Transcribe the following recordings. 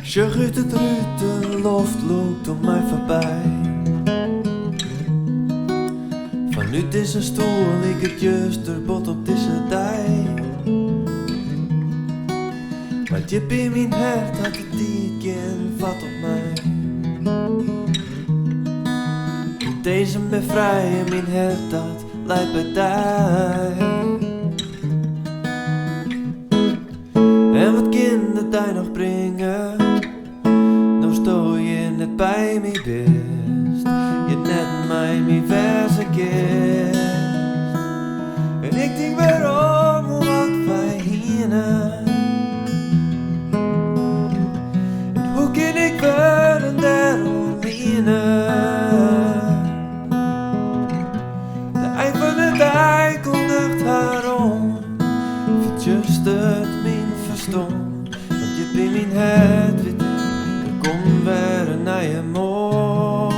Sjoch uit het ruut, de loft loopt op mij voorbij. Fanút is een stoel, liket juist er bot op dizze dij. Maar djip in mijn hert had de tiid geen vat op mij. Deze me frij in mijn hert, dat leit bij tij. En wat kinderen die nog brengen, nou stoel je net bij mij bist. Je net mij mijn wêze kinst. En ik denk werom, hoe wat wij hienen. En hoe kan ik wurden dêroan de eind van de dijk kondigt haar om. Verjustert mijn verstand, want je bent mijn hert weet ik. Er komt weer een Nije Moarn.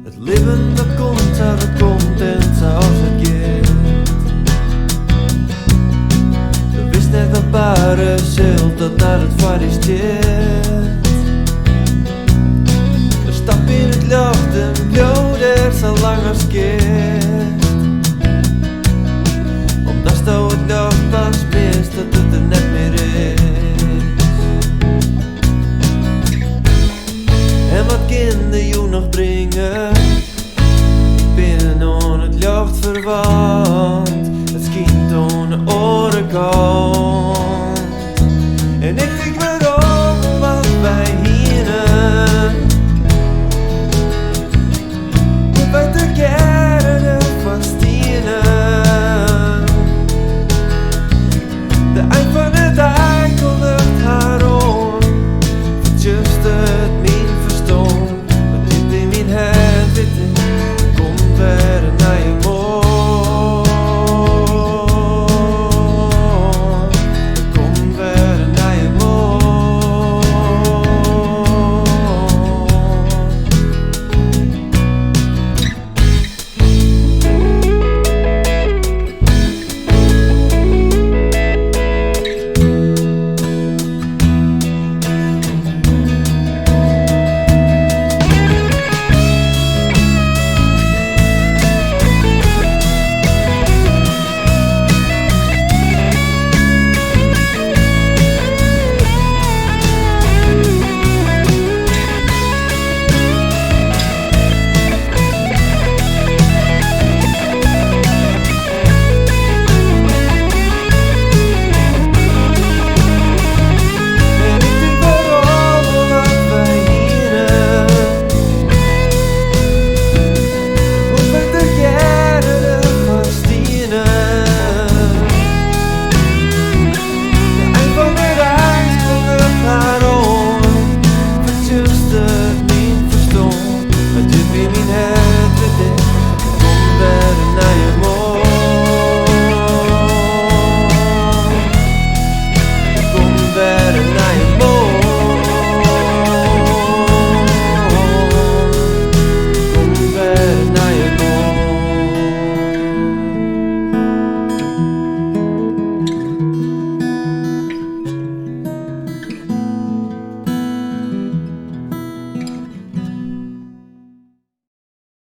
Het leven dat komt, dat komt en zoals het gaat. We wist net wat bare zult dat naar het foarby staat. We stappen in het loft en bloed zo lang als kinst. Omdat zo het loft pas bist dat het er net meer is. En wat kinderen jou nog brengen, ik ben aan het loft verwacht.